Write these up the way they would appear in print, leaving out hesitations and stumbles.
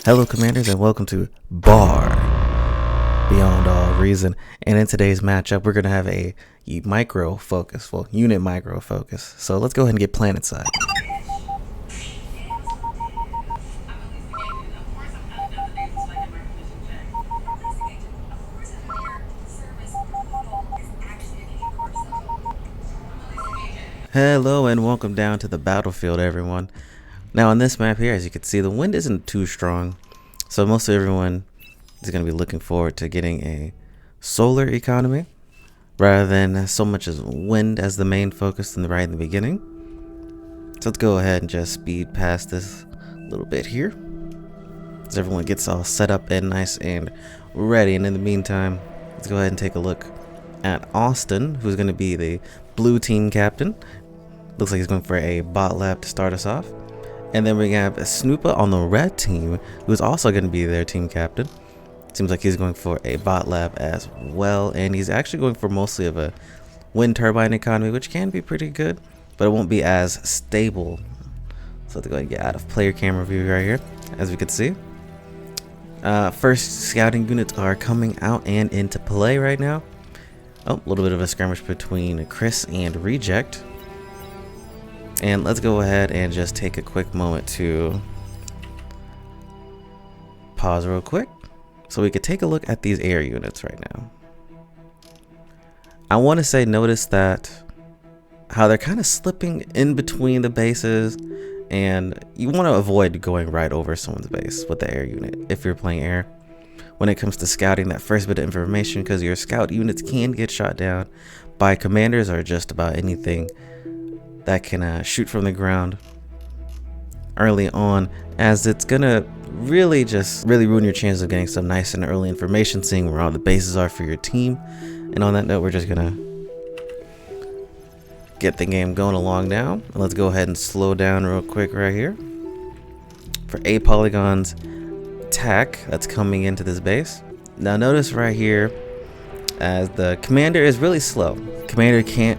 Hello commanders and welcome to Bar Beyond All Reason. And in today's matchup we're going to have a micro focus, unit micro focus. So let's go ahead and get planet side. Hello and welcome down to the battlefield, everyone. Now on this map here, as you can see, the wind isn't too strong, so most of everyone is going to be looking forward to getting a solar economy rather than so much as wind as the main focus right in the beginning. So let's go ahead and just speed past this a little bit here as everyone gets all set up and nice and ready. And in the meantime, let's go ahead and take a look at Austin, who's going to be the blue team captain. Looks like he's going for a bot lab to start us off. And then we have Snoopa on the red team, who's also going to be their team captain. Seems like he's going for a bot lab as well. And he's actually going for mostly of a wind turbine economy, which can be pretty good, but it won't be as stable. So let's go ahead and get out of player camera view right here, as we can see. First scouting units are coming out and into play right now. Oh, a little bit of a skirmish between Chris and Reject. And let's go ahead and just take a quick moment to pause real quick so we could take a look at these air units right now. I want to say notice that how they're kind of slipping in between the bases, and you want to avoid going right over someone's base with the air unit if you're playing air when it comes to scouting that first bit of information, because your scout units can get shot down by commanders or just about anything that can shoot from the ground early on, as it's gonna really ruin your chances of getting some nice and early information, seeing where all the bases are for your team. And on that note, we're just gonna get the game going along now. Let's go ahead and slow down real quick right here for A Polygon's attack that's coming into this base. Now notice right here, as the commander is really slow. Commander can't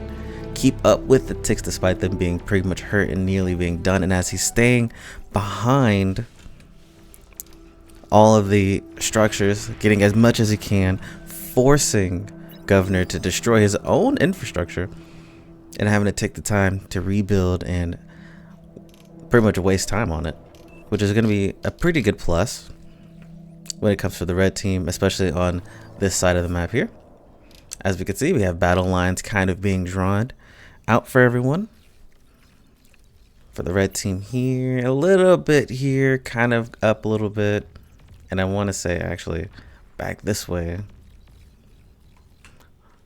keep up with the ticks despite them being pretty much hurt and nearly being done, and as he's staying behind all of the structures, getting as much as he can, forcing Governor to destroy his own infrastructure and having to take the time to rebuild and pretty much waste time on it, which is going to be a pretty good plus when it comes to the red team, especially on this side of the map here. As we can see, we have battle lines kind of being drawn out for everyone. For the red team here, a little bit here, kind of up a little bit. And I want to say actually back this way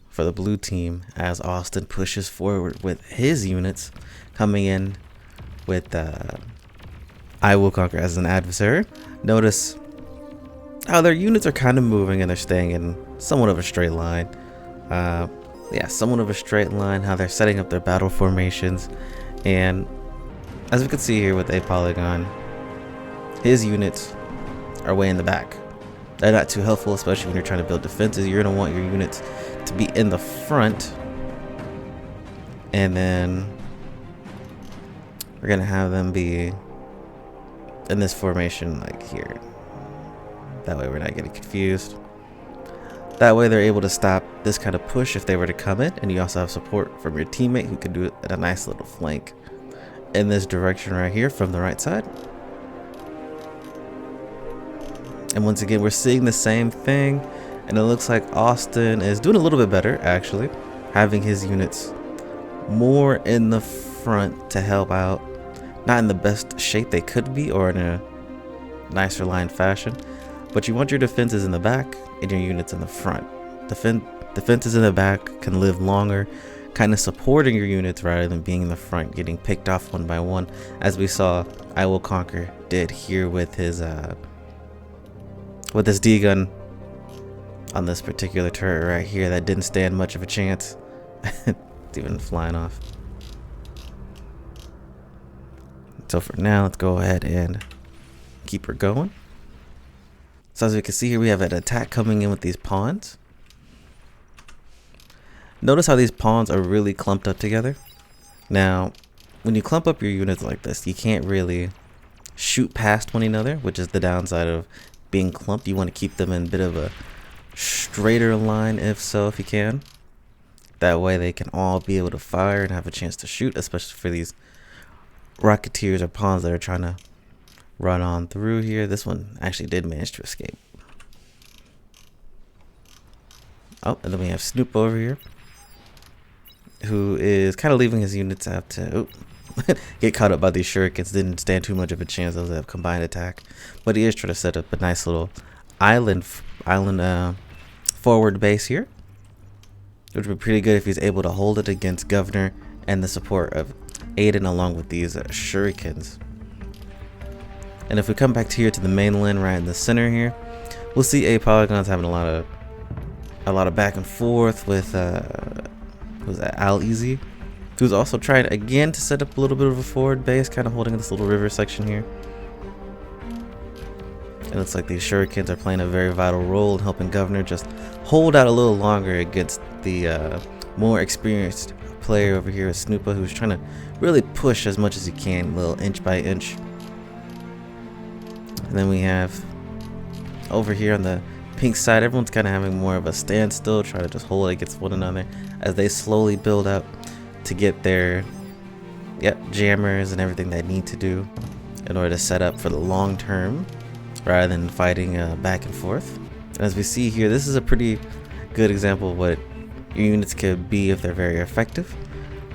for the blue team, as Austin pushes forward with his units coming in with I Will Conquer as an adversary. Notice how their units are kind of moving and they're staying in somewhat of a straight line. Yeah, somewhat of a straight line, how they're setting up their battle formations. And as we can see here with A Polygon, his units are way in the back. They're not too helpful, especially when you're trying to build defenses. You're going to want your units to be in the front, and then we're going to have them be in this formation like here. That way we're not getting confused. That way they're able to stop this kind of push if they were to come in, and you also have support from your teammate who can do it at a nice little flank in this direction right here from the right side. And once again, we're seeing the same thing, and it looks like Austin is doing a little bit better actually, having his units more in the front to help out, not in the best shape they could be or in a nicer line fashion. But you want your defenses in the back and your units in the front. Defenses in the back can live longer, kind of supporting your units rather than being in the front, getting picked off one by one, as we saw I Will Conquer did here with his D-gun on this particular turret right here that didn't stand much of a chance. It's even flying off. So for now, let's go ahead and keep her going. So as we can see here, we have an attack coming in with these pawns. Notice how these pawns are really clumped up together. Now, when you clump up your units like this, you can't really shoot past one another, which is the downside of being clumped. You want to keep them in a bit of a straighter line, if you can. That way they can all be able to fire and have a chance to shoot, especially for these Rocketeers or pawns that are trying to run on through here. This one actually did manage to escape. Oh, and then we have Snoop over here, who is kind of leaving his units out to get caught up by these shurikens. Didn't stand too much of a chance of a combined attack, but he is trying to set up a nice little island forward base here, which would be pretty good if he's able to hold it against Governor and the support of Aiden along with these shurikens. And if we come back to here to the mainland right in the center here, we'll see A Polygon's having a lot of back and forth with who's that, Al Easy, who's also trying again to set up a little bit of a forward base, kind of holding this little river section here. It looks like these shurikens are playing a very vital role in helping Governor just hold out a little longer against the more experienced player over here, Snoopa, who's trying to really push as much as he can, little inch by inch. And then we have over here on the pink side, everyone's kind of having more of a standstill, trying to just hold it against one another as they slowly build up to get their jammers and everything they need to do in order to set up for the long term rather than fighting back and forth. And as we see here, this is a pretty good example of what your units could be if they're very effective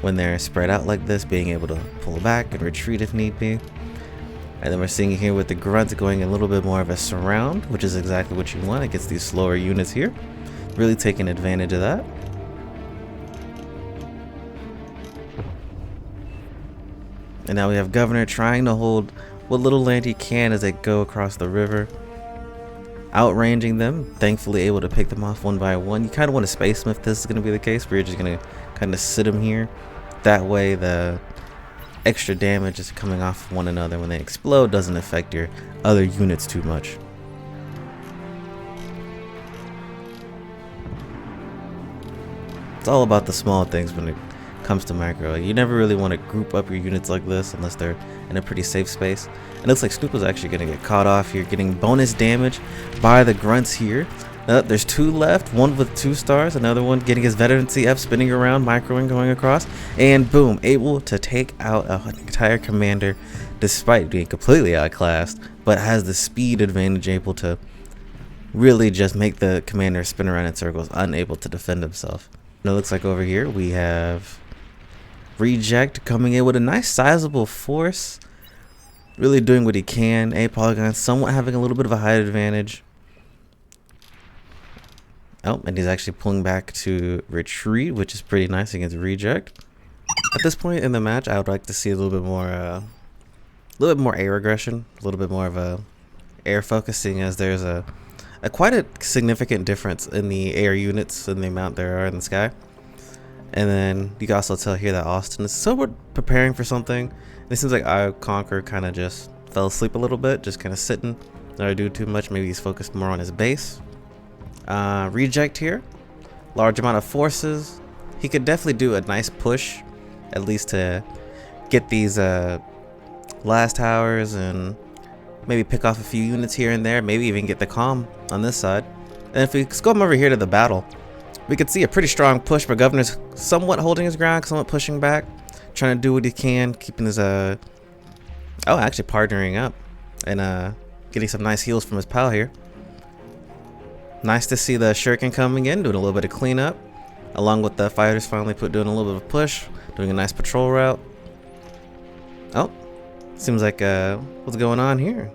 when they're spread out like this, being able to pull back and retreat if need be. And then we're seeing here with the grunts going a little bit more of a surround, which is exactly what you want against these slower units here. Really taking advantage of that. And now we have Governor trying to hold what little land he can as they go across the river, outranging them, thankfully able to pick them off one by one. You kind of want to space them if this is going to be the case, where you're just going to kind of sit them here. That way the extra damage is coming off one another when they explode doesn't affect your other units too much. It's all about the small things when it comes to macro. You never really want to group up your units like this unless they're in a pretty safe space. And it looks like Snoop is actually going to get caught off here, getting bonus damage by the grunts here. There's two left, one with 2 stars, another one getting his veteran CF, spinning around, microing, going across, and boom, able to take out an entire commander despite being completely outclassed, but has the speed advantage, able to really just make the commander spin around in circles, unable to defend himself. And it looks like over here we have Reject coming in with a nice sizable force, really doing what he can. A Polygon somewhat having a little bit of a height advantage. Oh, and he's actually pulling back to retreat, which is pretty nice against Reject. At this point in the match, I would like to see a little bit more air aggression, a little bit more of a air focusing, as there's a quite a significant difference in the air units and the amount there are in the sky. And then you can also tell here that Austin is somewhat preparing for something. And it seems like I Conquer kind of just fell asleep a little bit, just kind of sitting, not do too much. Maybe he's focused more on his base. Reject here, large amount of forces. He could definitely do a nice push, at least to get these last towers and maybe pick off a few units here and there, maybe even get the calm on this side. And if we scroll over here to the battle, we could see a pretty strong push, but Governor's somewhat holding his ground, somewhat pushing back, trying to do what he can, keeping his actually partnering up and getting some nice heals from his pal here. Nice to see the Shuriken coming in, doing a little bit of cleanup, along with the fighters finally doing a little bit of a push, doing a nice patrol route. Oh, seems like what's going on here?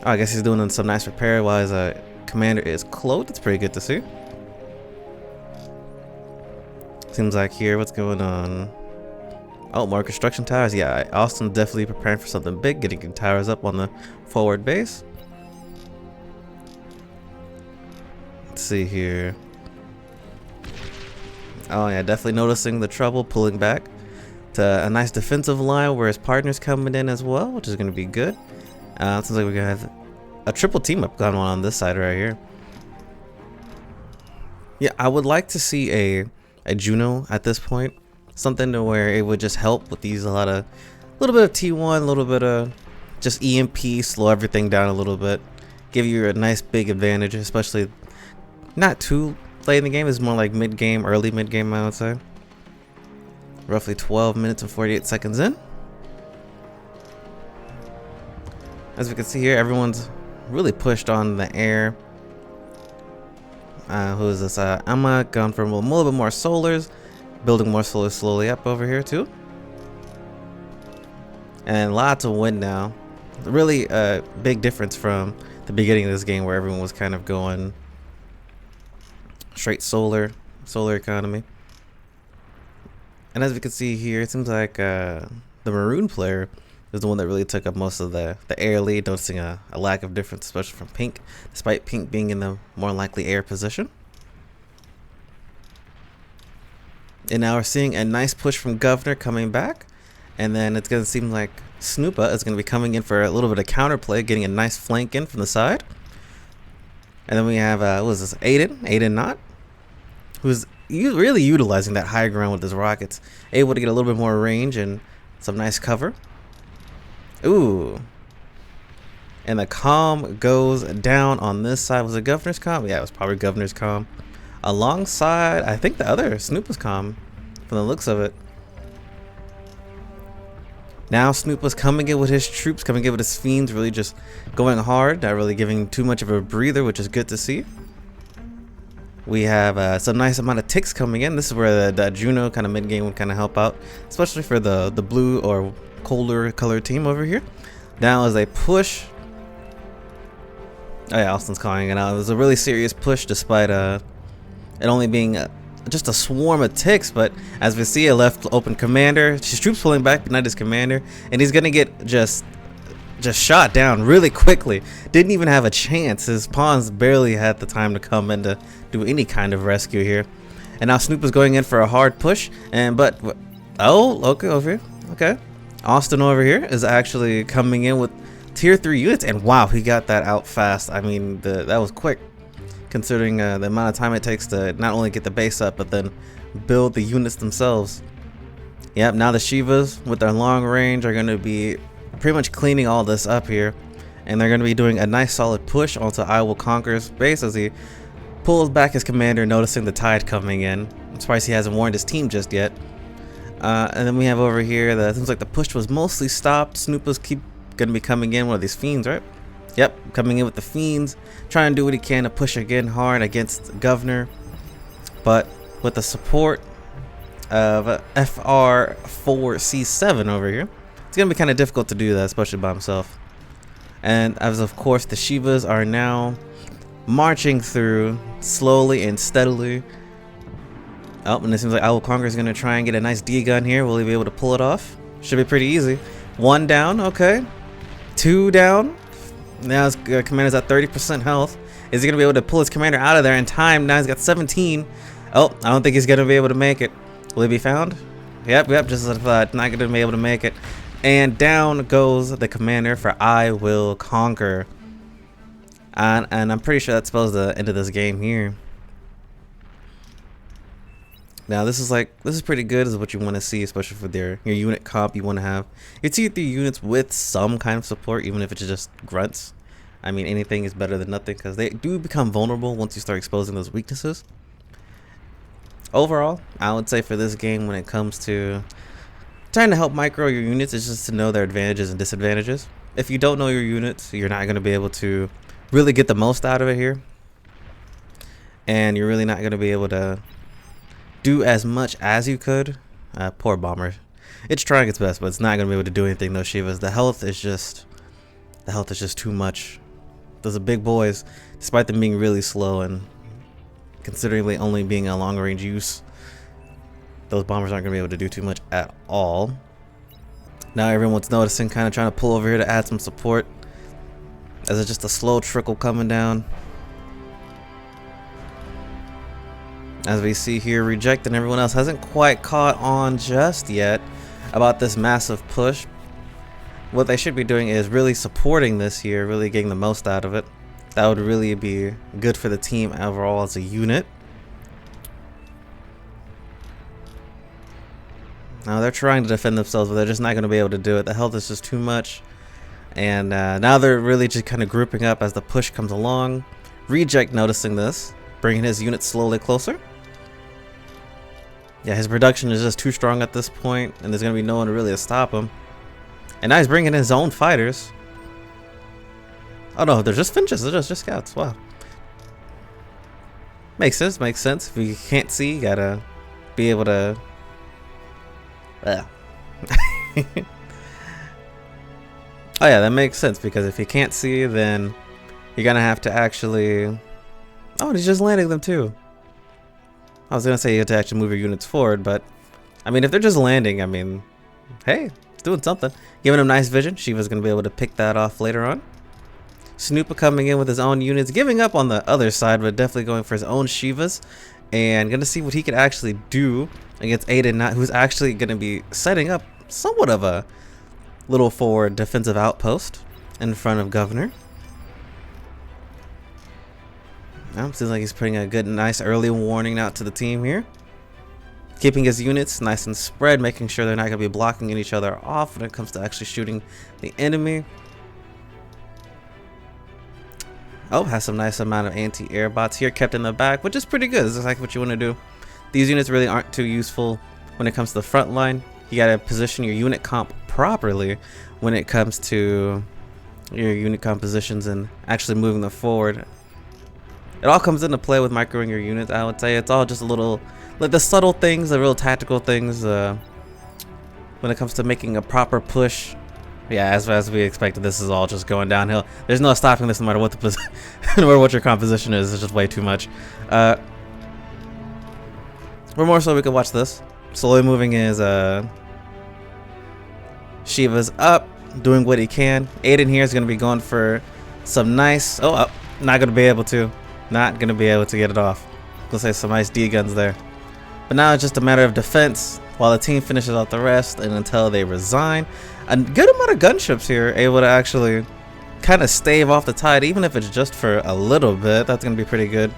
Oh, I guess he's doing some nice repair while his commander is cloaked. It's pretty good to see. Seems like here, what's going on? Oh, more construction towers. Yeah, Austin definitely preparing for something big, getting towers up on the forward base. Let's see here. Oh yeah, definitely noticing the trouble, pulling back to a nice defensive line where his partner's coming in as well, which is going to be good. Seems like we're going to have a triple team up going on this side right here. Yeah, I would like to see a Juno at this point, something to where it would just help with these little bit of T1, a little bit of just EMP, slow everything down a little bit, give you a nice big advantage, especially not too late in the game. It's more like mid-game, early mid-game, I would say. Roughly 12 minutes and 48 seconds in. As we can see here, everyone's really pushed on the air. Who is this? Emma going for a little bit more solars, building more solars slowly up over here too. And lots of wind now. Really a big difference from the beginning of this game where everyone was kind of going straight solar economy. And as we can see here, it seems like the maroon player is the one that really took up most of the air lead, noticing a lack of difference, especially from pink, despite pink being in the more likely air position. And now we're seeing a nice push from Governor coming back, and then it's going to seem like Snoopa is going to be coming in for a little bit of counterplay, getting a nice flank in from the side. And then we have, what is this, Aiden Knott, who's really utilizing that high ground with his rockets, able to get a little bit more range and some nice cover. Ooh. And the comm goes down on this side. Was it Governor's comm? Yeah, it was probably Governor's comm. Alongside, I think the other Snoopa's comm, from the looks of it. Now Snoopa's coming in with his troops, coming in with his fiends, really just going hard, not really giving too much of a breather, which is good to see. We have some nice amount of ticks coming in. This is where the Juno kind of mid-game would kind of help out, especially for the blue or colder color team over here. Now as they push, oh yeah, Austin's calling it out. It was a really serious push despite it only being just a swarm of ticks. But as we see, a left open commander, his troops pulling back, but not his commander, and he's gonna get just shot down really quickly. Didn't even have a chance. His pawns barely had the time to come in to do any kind of rescue here. And now Snoop is going in for a hard push, oh, okay, over here, okay. Austin over here is actually coming in with tier 3 units, and wow, he got that out fast. I mean, that was quick, considering the amount of time it takes to not only get the base up, but then build the units themselves. Yep, now the Shivas with their long range are going to be pretty much cleaning all this up here, and they're going to be doing a nice solid push onto I Will Conquer's base as he pulls back his commander, noticing the tide coming in. I'm surprised he hasn't warned his team just yet. And then we have over here that seems like the push was mostly stopped. Snoopa's keep gonna be coming in with these fiends, right? Yep, coming in with the fiends, trying to do what he can to push again hard against Governor, but with the support of FR4C7 over here, it's gonna be kind of difficult to do that, especially by himself. And as of course the Shivas are now marching through slowly and steadily. Oh, and it seems like I Will Conquer is going to try and get a nice D gun here. Will he be able to pull it off? Should be pretty easy. 1 down, okay. 2 down. Now his commander's at 30% health. Is he going to be able to pull his commander out of there in time? Now he's got 17. Oh, I don't think he's going to be able to make it. Will he be found? Yep, just as I thought. Not going to be able to make it. And down goes the commander for I Will Conquer. And I'm pretty sure that spells the end of this game here. Now this is pretty good, is what you want to see, especially for your unit comp. You want to have your tier 3 units with some kind of support, even if it's just grunts. I mean, anything is better than nothing, because they do become vulnerable once you start exposing those weaknesses. Overall, I would say for this game, when it comes to trying to help micro your units, is just to know their advantages and disadvantages. If you don't know your units, you're not going to be able to really get the most out of it here, and you're really not going to be able to do as much as you could. Poor bomber. It's trying its best, but it's not going to be able to do anything. Those Shivas, the health is just too much. Those are big boys, despite them being really slow and considerably only being a long range use. Those bombers aren't going to be able to do too much at all. Now everyone's noticing, kind of trying to pull over here to add some support, as it's just a slow trickle coming down. As we see here, Reject and everyone else hasn't quite caught on just yet about this massive push. What they should be doing is really supporting this here, really getting the most out of it. That would really be good for the team overall as a unit. Now they're trying to defend themselves, but they're just not going to be able to do it. The health is just too much. And now they're really just kind of grouping up as the push comes along. Reject noticing this, bringing his units slowly closer. Yeah, his production is just too strong at this point, and there's going to be no one to really stop him. And now he's bringing his own fighters. Oh no, they're just finches, they're just scouts, wow. Makes sense, makes sense. If you can't see, you gotta be able to... Oh yeah, that makes sense, because if you can't see, then you're gonna have to actually... Oh, he's just landing them too. I was gonna say you have to actually move your units forward, but I mean, if they're just landing, I mean, hey, it's doing something. Giving him nice vision. Shiva's gonna be able to pick that off later on. Snoopa coming in with his own units, giving up on the other side, but definitely going for his own Shivas, and gonna see what he could actually do against Aiden, who's actually gonna be setting up somewhat of a little forward defensive outpost in front of Governor. Seems like he's putting a good, nice early warning out to the team here. Keeping his units nice and spread, making sure they're not going to be blocking each other off when it comes to actually shooting the enemy. Oh, has some nice amount of anti-air bots here kept in the back, which is pretty good. This is like what you want to do. These units really aren't too useful when it comes to the front line. You got to position your unit comp properly when it comes to your unit compositions and actually moving them forward. It all comes into play with microing your units, I would say. It's all just a little, like the subtle things, the real tactical things when it comes to making a proper push. Yeah, as we expected, this is all just going downhill. There's no stopping this no matter what the no matter what your composition is. It's just way too much. We're more so we could watch this. Slowly moving his Shiva's up, doing what he can. Aiden here is going to be going for some nice... not going to be able to. Not going to be able to get it off. Let's say some nice D guns there. But now it's just a matter of defense while the team finishes out the rest and until they resign. A good amount of gunships here able to actually kind of stave off the tide, even if it's just for a little bit. That's going to be pretty good.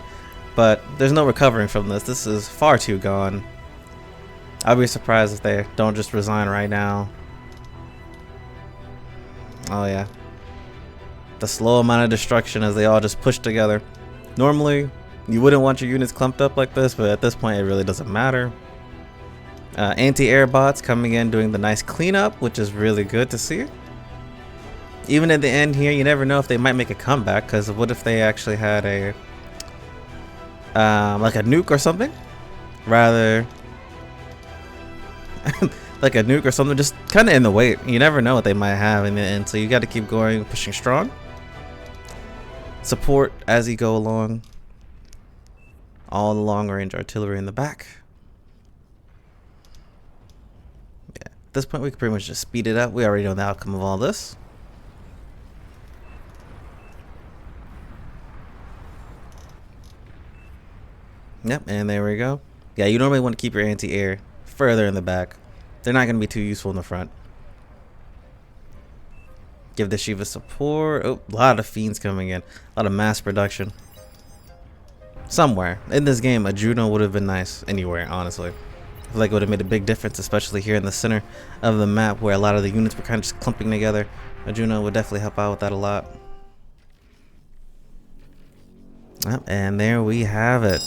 But there's no recovering from this. This is far too gone. I'd be surprised if they don't just resign right now. Oh yeah. The slow amount of destruction as they all just push together. Normally, you wouldn't want your units clumped up like this, but at this point it really doesn't matter. Anti-air bots coming in doing the nice cleanup, which is really good to see. Even at the end here, you never know if they might make a comeback, because what if they actually had a like a nuke or something? Rather like a nuke or something, just kind of in the wait. You never know what they might have in the end, so you got to keep going, pushing strong. Support as you go along. All the long range artillery in the back. Yeah, at this point we can pretty much just speed it up. We already know the outcome of all this. Yep, and there we go. Yeah, you normally want to keep your anti-air further in the back. They're not going to be too useful in the front. Give the Shiva support. Oh, a lot of fiends coming in. A lot of mass production. Somewhere in this game, a Juno would have been nice anywhere, honestly. I feel like it would have made a big difference, especially here in the center of the map where a lot of the units were kind of just clumping together. A Juno would definitely help out with that a lot. Yep, and there we have it.